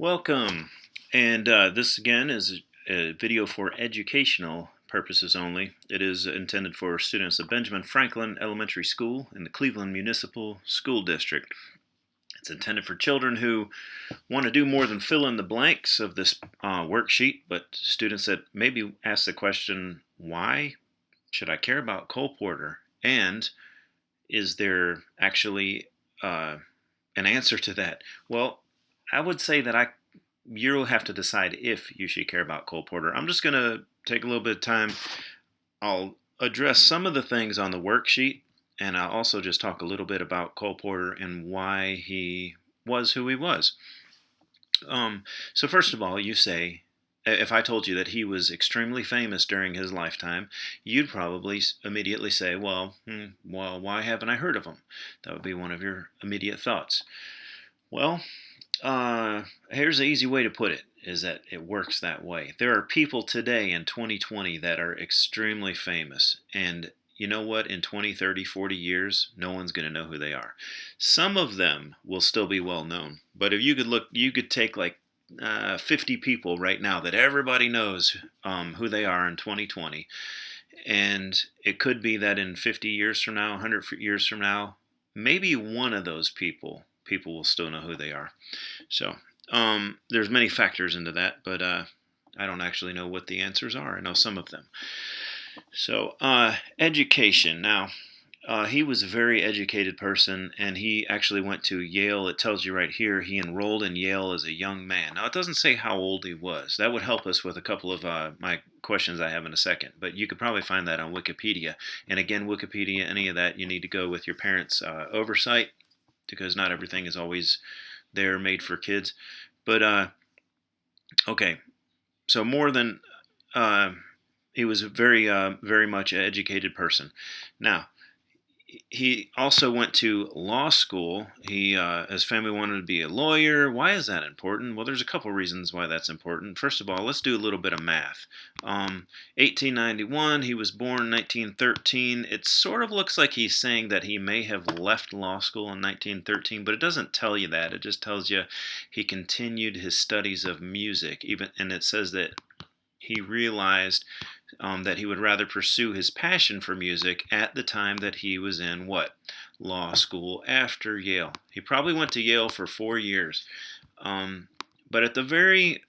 Welcome. And this again is a video for educational purposes only. It is intended for students of Benjamin Franklin Elementary School in the Cleveland Municipal School District. It's intended for children who want to do more than fill in the blanks of this worksheet, but students that maybe ask the question, why should I care about Cole Porter? And is there actually an answer to that? Well, I would say that you'll have to decide if you should care about Cole Porter. I'm just going to take a little bit of time. I'll address some of the things on the worksheet, and I'll also just talk a little bit about Cole Porter and why he was who he was. So first of all, you say, if I told you that he was extremely famous during his lifetime, you'd probably immediately say, well, why haven't I heard of him? That would be one of your immediate thoughts. Well, here's the easy way to put it, is that it works that way. There are people today in 2020 that are extremely famous, and you know what? In 20, 30, 40 years, no one's going to know who they are. Some of them will still be well known, but if you could look, you could take like 50 people right now that everybody knows who they are in 2020, and it could be that in 50 years from now, 100 years from now, maybe one of those people will still know who they are. So there's many factors into that, but I don't actually know what the answers are. I know some of them. So education. Now, he was a very educated person, and he actually went to Yale. It tells you right here he enrolled in Yale as a young man. Now, it doesn't say how old he was. That would help us with a couple of my questions I have in a second, but you could probably find that on Wikipedia. And again, Wikipedia, any of that, you need to go with your parents' oversight, because not everything is always there made for kids. But okay, so more than he was a very much an educated person. Now, he also went to law school. His family wanted to be a lawyer. Why is that important? Well, there's a couple reasons why that's important. First of all, let's do a little bit of math. 1891, he was born in 1913. It sort of looks like he's saying that he may have left law school in 1913, but it doesn't tell you that. It just tells you he continued his studies of music, and it says that he realized that he would rather pursue his passion for music at the time that he was in what? Law school after Yale. He probably went to Yale for 4 years. But at the very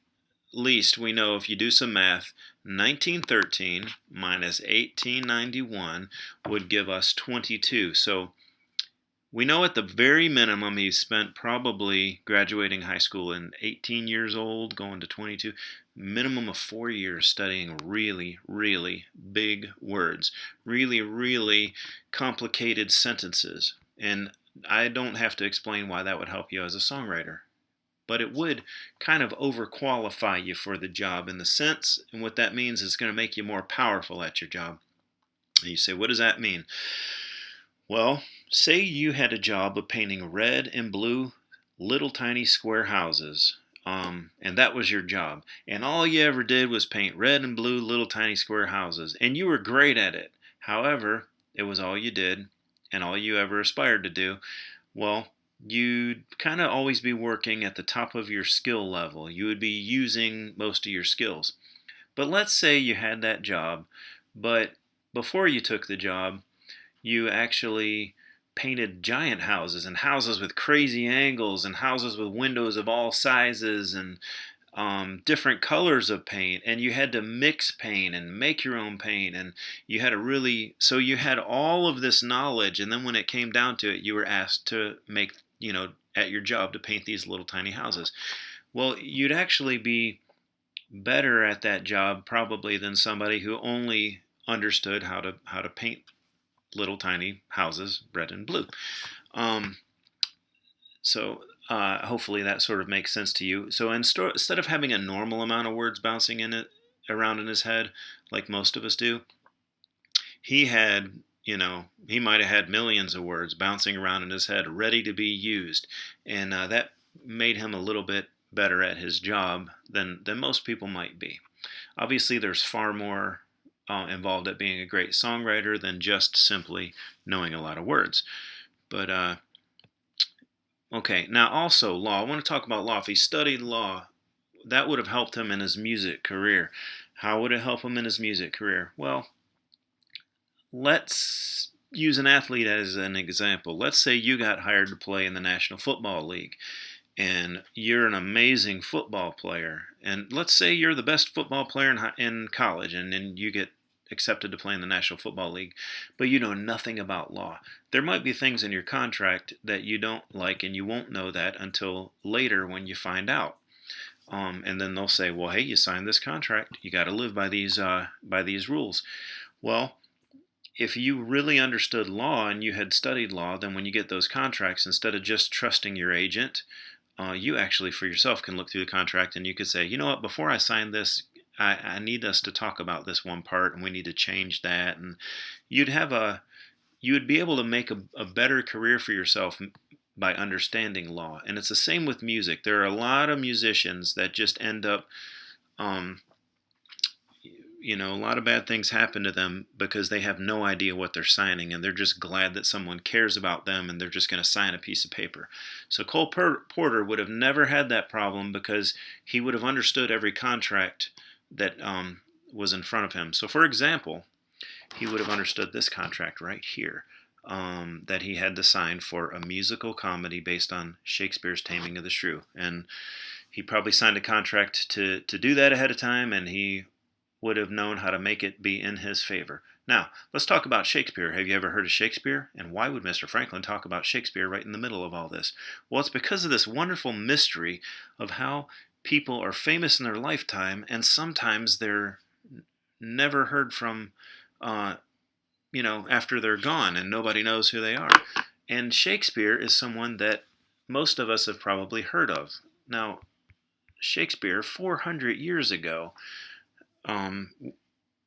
least, we know if you do some math, 1913 minus 1891 would give us 22. So we know at the very minimum he spent probably graduating high school in 18 years old, going to 22, minimum of 4 years studying really, really big words, really, really complicated sentences. And I don't have to explain why that would help you as a songwriter. But it would kind of overqualify you for the job in the sense, and what that means is it's going to make you more powerful at your job. And you say, what does that mean? Well, say you had a job of painting red and blue little tiny square houses, and that was your job. And all you ever did was paint red and blue little tiny square houses, and you were great at it. However, it was all you did and all you ever aspired to do. Well, you'd kind of always be working at the top of your skill level. You would be using most of your skills. But let's say you had that job, but before you took the job, you actually painted giant houses and houses with crazy angles and houses with windows of all sizes and different colors of paint, and you had to mix paint and make your own paint, and you had you had all of this knowledge, and then when it came down to it, you were asked to make, at your job, to paint these little tiny houses. Well, you'd actually be better at that job probably than somebody who only understood how to paint little tiny houses, red and blue. Um, so hopefully that sort of makes sense to you. So instead of having a normal amount of words bouncing around in his head, like most of us do, he had, he might have had millions of words bouncing around in his head, ready to be used, and that made him a little bit better at his job than most people might be. Obviously, there's far more involved at being a great songwriter than just simply knowing a lot of words. But Okay, now also law. I want to talk about law. If he studied law, that would have helped him in his music career. How would it help him in his music career? Well, let's use an athlete as an example. Let's say you got hired to play in the National Football League and you're an amazing football player. And let's say you're the best football player in college and then you get accepted to play in the National Football League, but you know nothing about law. There might be things in your contract that you don't like, and you won't know that until later when you find out. And then they'll say, "Well, hey, you signed this contract. You got to live by these rules." Well, if you really understood law and you had studied law, then when you get those contracts, instead of just trusting your agent, you actually for yourself can look through the contract and you could say, you know what, before I sign this, I need us to talk about this one part and we need to change that. And you'd have a you would be able to make a better career for yourself by understanding law. And it's the same with music. There are a lot of musicians that just end up um, a lot of bad things happen to them because they have no idea what they're signing and they're just glad that someone cares about them and they're just going to sign a piece of paper. So Cole Porter would have never had that problem because he would have understood every contract that was in front of him. So, for example, he would have understood this contract right here that he had to sign for a musical comedy based on Shakespeare's Taming of the Shrew. And he probably signed a contract to do that ahead of time, and he would have known how to make it be in his favor. Now, let's talk about Shakespeare. Have you ever heard of Shakespeare? And why would Mr. Franklin talk about Shakespeare right in the middle of all this? Well, it's because of this wonderful mystery of how people are famous in their lifetime and sometimes they're never heard from, uh, after they're gone and nobody knows who they are. And Shakespeare is someone that most of us have probably heard of. Now, Shakespeare, 400 years ago, um,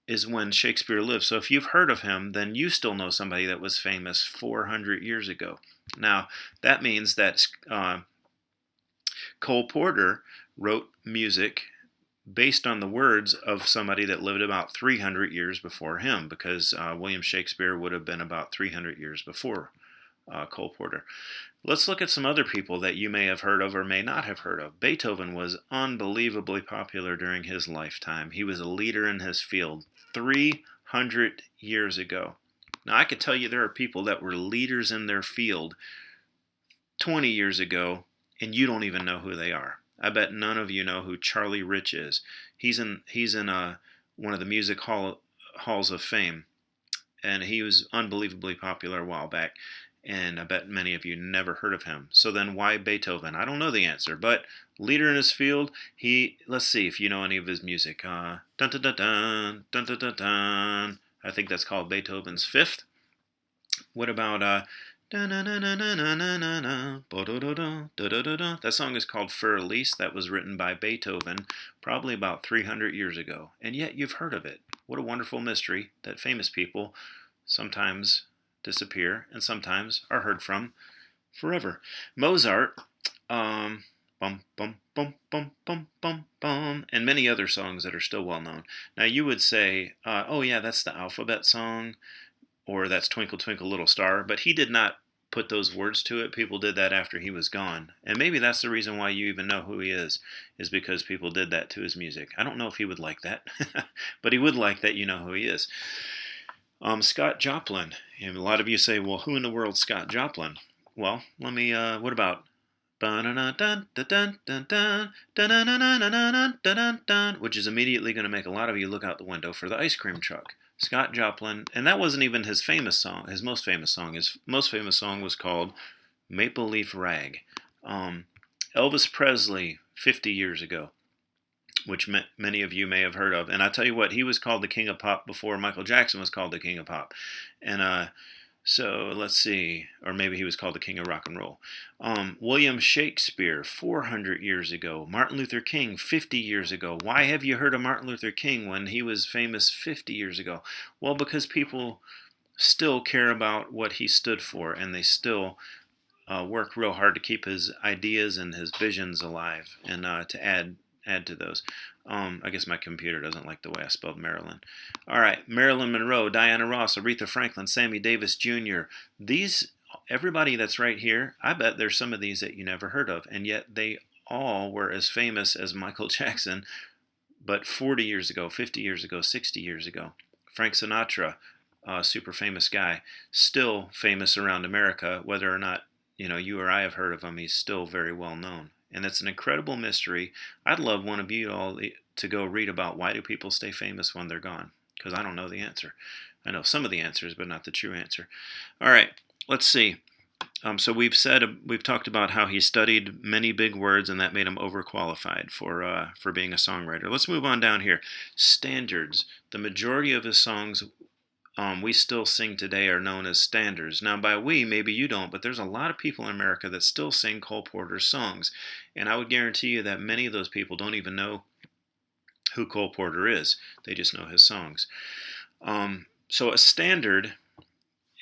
is when Shakespeare lived. So if you've heard of him, then you still know somebody that was famous 400 years ago. Now, that means that Cole Porter wrote music based on the words of somebody that lived about 300 years before him, because William Shakespeare would have been about 300 years before Cole Porter. Let's look at some other people that you may have heard of or may not have heard of. Beethoven was unbelievably popular during his lifetime. He was a leader in his field 300 years ago. Now, I could tell you there are people that were leaders in their field 20 years ago, and you don't even know who they are. I bet none of you know who Charlie Rich is. He's in one of the halls of fame, and he was unbelievably popular a while back. And I bet many of you never heard of him. So then why Beethoven? I don't know the answer, but leader in his field, let's see if you know any of his music. Dun dun dun dun, dun dun dun dun. I think that's called Beethoven's Fifth. What about that song is called Für Elise. That was written by Beethoven probably about 300 years ago. And yet you've heard of it. What a wonderful mystery that famous people sometimes disappear and sometimes are heard from forever. Mozart, bum bum bum bum bum bum bum, and many other songs that are still well known. Now you would say, oh yeah, that's the alphabet song, or that's Twinkle Twinkle Little Star, but he did not put those words to it. People did that after he was gone. And maybe that's the reason why you even know who he is because people did that to his music. I don't know if he would like that, but he would like that you know who he is. Scott Joplin. And a lot of you say, well, who in the world's Scott Joplin? Well, what about which is immediately going to make a lot of you look out the window for the ice cream truck. Scott Joplin, and that wasn't even his famous song, his most famous song. His most famous song was called Maple Leaf Rag. Elvis Presley, 50 years ago, which many of you may have heard of. And I tell you what, he was called the King of Pop before Michael Jackson was called the King of Pop. And so let's see, or maybe he was called the King of Rock and Roll. William Shakespeare, 400 years ago. Martin Luther King, 50 years ago. Why have you heard of Martin Luther King when he was famous 50 years ago? Well, because people still care about what he stood for, and they still work real hard to keep his ideas and his visions alive, and to add to those. I guess my computer doesn't like the way I spelled Marilyn. All right, Marilyn Monroe, Diana Ross, Aretha Franklin, Sammy Davis Jr. These everybody that's right here, I bet there's some of these that you never heard of, and yet they all were as famous as Michael Jackson, but 40 years ago, 50 years ago, 60 years ago. Frank Sinatra, a super famous guy, still famous around America, whether or not you or I have heard of him, he's still very well known. And it's an incredible mystery. I'd love one of you all to go read about why do people stay famous when they're gone, because I don't know the answer. I know some of the answers, but not the true answer. All right, let's see. So we've talked about how he studied many big words, and that made him overqualified for being a songwriter. Let's move on down here. Standards. The majority of his songs we still sing today are known as standards. Now, by we, maybe you don't, but there's a lot of people in America that still sing Cole Porter's songs, and I would guarantee you that many of those people don't even know who Cole Porter is. They just know his songs. So a standard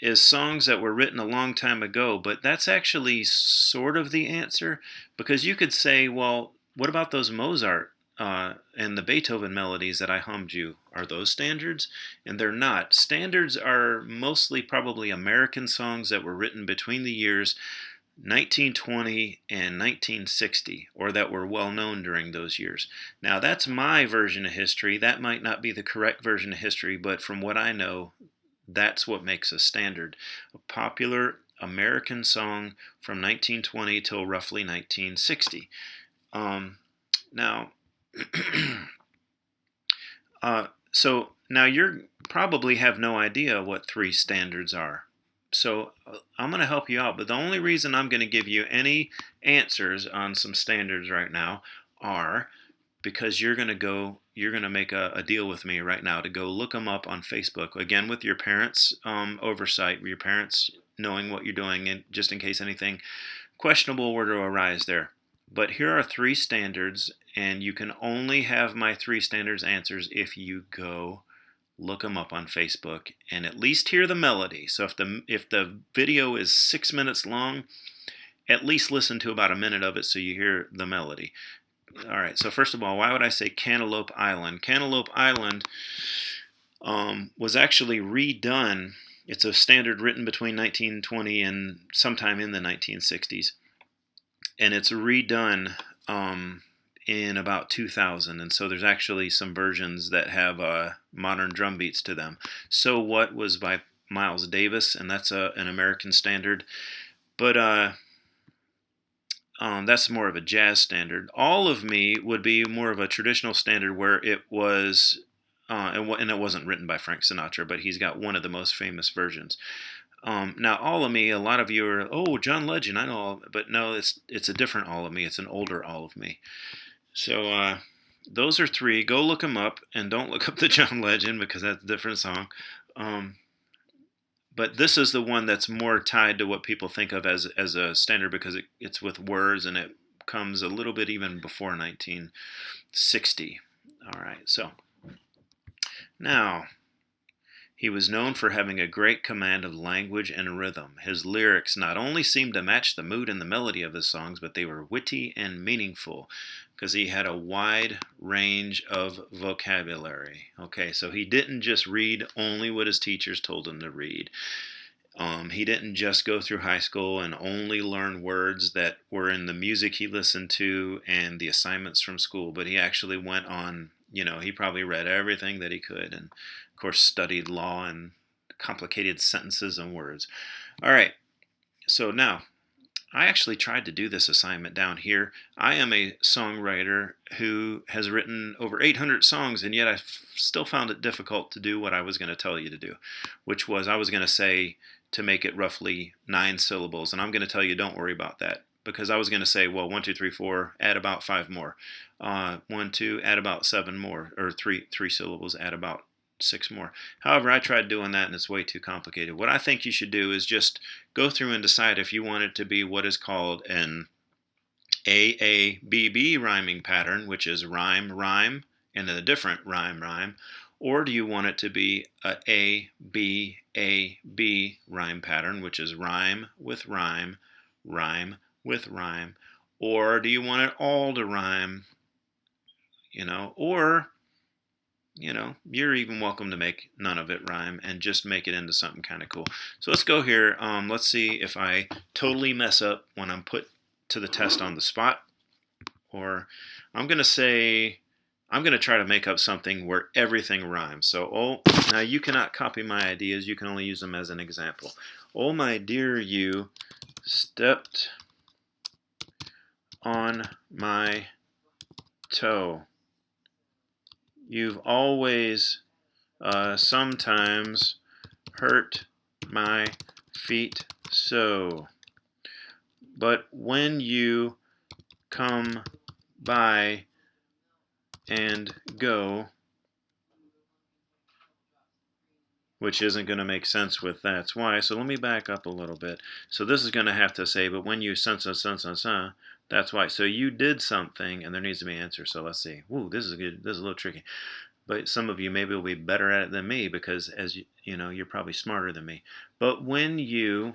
is songs that were written a long time ago, but that's actually sort of the answer, because you could say, well, what about those Mozart and the Beethoven melodies that I hummed you? Are those standards? And they're not. Standards are mostly probably American songs that were written between the years 1920 and 1960, or that were well known during those years. Now, that's my version of history. That might not be the correct version of history, but from what I know, that's what makes a standard. A popular American song from 1920 till roughly 1960. Now, so now you probably have no idea what three standards are. So I'm going to help you out, but the only reason I'm going to give you any answers on some standards right now are because you're going to make a deal with me right now to go look them up on Facebook, again with your parents' oversight, your parents knowing what you're doing, and just in case anything questionable were to arise there. But here are three standards, and you can only have my three standards answers if you go look them up on Facebook and at least hear the melody. So if the video is 6 minutes long, at least listen to about a minute of it so you hear the melody. All right, so first of all, why would I say Cantaloupe Island? Cantaloupe Island was actually redone. It's a standard written between 1920 and sometime in the 1960s. And it's redone in about 2000. And so there's actually some versions that have modern drum beats to them. So What was by Miles Davis, and that's an American standard. But that's more of a jazz standard. All of Me would be more of a traditional standard where it was, and it wasn't written by Frank Sinatra, but he's got one of the most famous versions. Now, All of Me, a lot of you are, oh, John Legend, I know, but no, it's a different All of Me. It's an older All of Me. So those are three. Go look them up, and don't look up the John Legend because that's a different song. But this is the one that's more tied to what people think of as a standard because it's with words, and it comes a little bit even before 1960. All right, so now he was known for having a great command of language and rhythm. His lyrics not only seemed to match the mood and the melody of his songs, but they were witty and meaningful because he had a wide range of vocabulary. Okay, so he didn't just read only what his teachers told him to read. He didn't just go through high school and only learn words that were in the music he listened to and the assignments from school, but he actually went on, he probably read everything that he could and, of course, studied law and complicated sentences and words. All right, so now, I actually tried to do this assignment down here. I am a songwriter who has written over 800 songs, and yet I still found it difficult to do what I was going to tell you to do, which was I was going to say to make it roughly 9 syllables, and I'm going to tell you don't worry about that, because I was going to say, well, 1, 2, 3, 4, add about 5 more. 1, 2, add about 7 more, or three syllables, add about 6 more. However, I tried doing that and it's way too complicated. What I think you should do is just go through and decide if you want it to be what is called an AABB rhyming pattern, which is rhyme, rhyme, and a different rhyme, rhyme, or do you want it to be a ABAB rhyme pattern, which is rhyme with rhyme, rhyme with rhyme, or do you want it all to rhyme, or you know, you're even welcome to make none of it rhyme and just make it into something kind of cool. So let's go here. Let's see if I totally mess up when I'm put to the test on the spot. Or I'm going to say, I'm going to try to make up something where everything rhymes. So, now you cannot copy my ideas. You can only use them as an example. Oh, my dear, you stepped on my toe. You've always, sometimes hurt my feet so. But when you come by and go, which isn't going to make sense with that's why. So let me back up a little bit. So this is going to have to say, but when you that's why. So you did something, and there needs to be an answer. So let's see. Ooh, this is good. This is a little tricky. But some of you maybe will be better at it than me because, as you know, you're probably smarter than me. But when you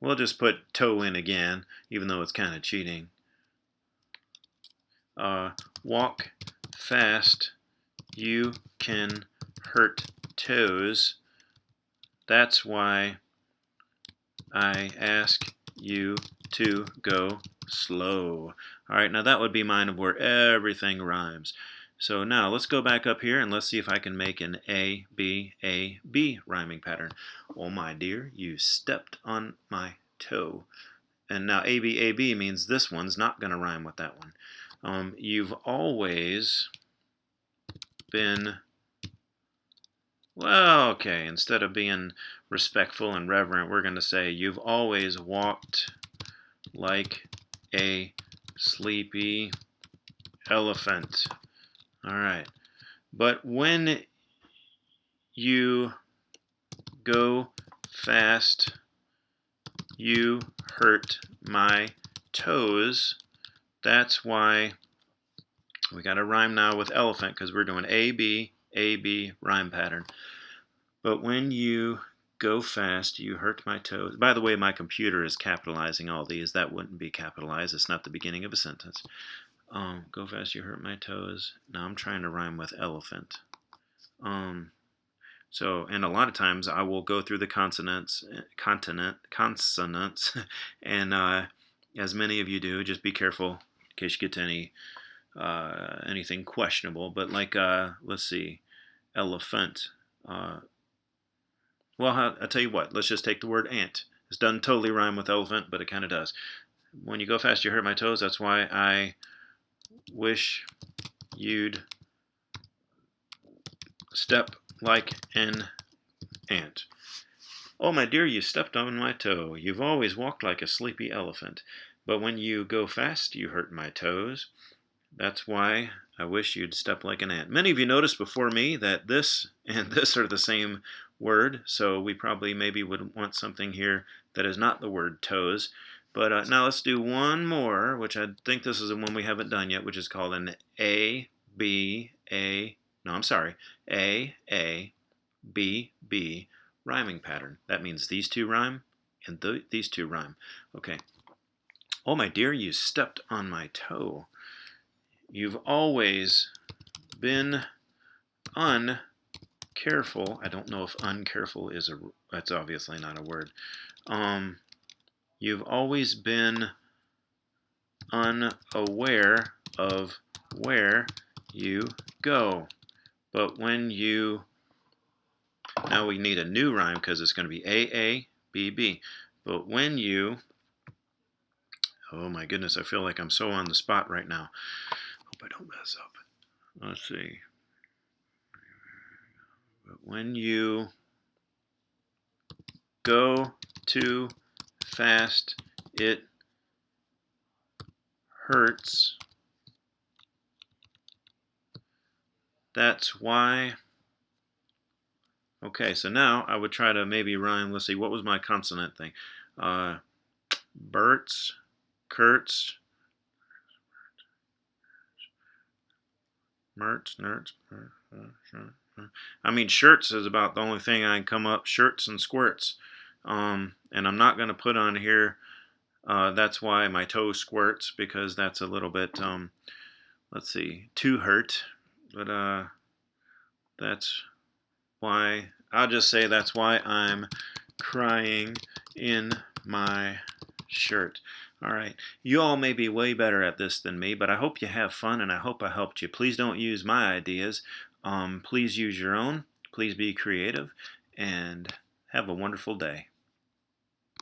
we'll just put toe in again, even though it's kind of cheating. Walk fast, you can hurt toes. That's why I ask you to go slow. All right, now that would be mine of where everything rhymes. So now let's go back up here and let's see if I can make an A, B, rhyming pattern. Oh my dear, you stepped on my toe. And now A, B means this one's not going to rhyme with that one. You've always been, well, okay, instead of being respectful and reverent, we're going to say you've always walked like a sleepy elephant. All right. But when you go fast, you hurt my toes. That's why we got to rhyme now with elephant because we're doing A, B rhyme pattern. But when you go fast, you hurt my toes. By the way, my computer is capitalizing all these. That wouldn't be capitalized. It's not the beginning of a sentence. Go fast, you hurt my toes. Now I'm trying to rhyme with elephant. So, and a lot of times I will go through the consonants, and as many of you do, just be careful in case you get to anything questionable. But like, let's see, elephant. Well, I'll tell you what. Let's just take the word ant. It doesn't totally rhyme with elephant, but it kind of does. When you go fast, you hurt my toes. That's why I wish you'd step like an ant. Oh, my dear, you stepped on my toe. You've always walked like a sleepy elephant. But when you go fast, you hurt my toes. That's why I wish you'd step like an ant. Many of you noticed before me that this and this are the same word, so we probably maybe would want something here that is not the word toes. But now let's do one more, which I think this is the one we haven't done yet, which is called an A, B, B rhyming pattern. That means these two rhyme and these two rhyme. Okay. Oh, my dear, you stepped on my toe. You've always been uncareful. I don't know if uncareful is that's obviously not a word. You've always been unaware of where you go. But when you, now we need a new rhyme because it's going to be A, B. But when you, oh my goodness, I feel like I'm so on the spot right now. Hope I don't mess up. Let's see. But when you go too fast, it hurts. That's why. Okay, so now I would try to maybe rhyme. Let's see, what was my consonant thing? Berts, Kurtz, Mertz, Nertz. I mean, shirts is about the only thing I can come up. Shirts and squirts. And I'm not going to put on here That's why my toe squirts, because that's a little bit, let's see, too hurt. But that's why, I'll just say that's why I'm crying in my shirt. All right. You all may be way better at this than me, but I hope you have fun and I hope I helped you. Please don't use my ideas. Please use your own. Please be creative and have a wonderful day.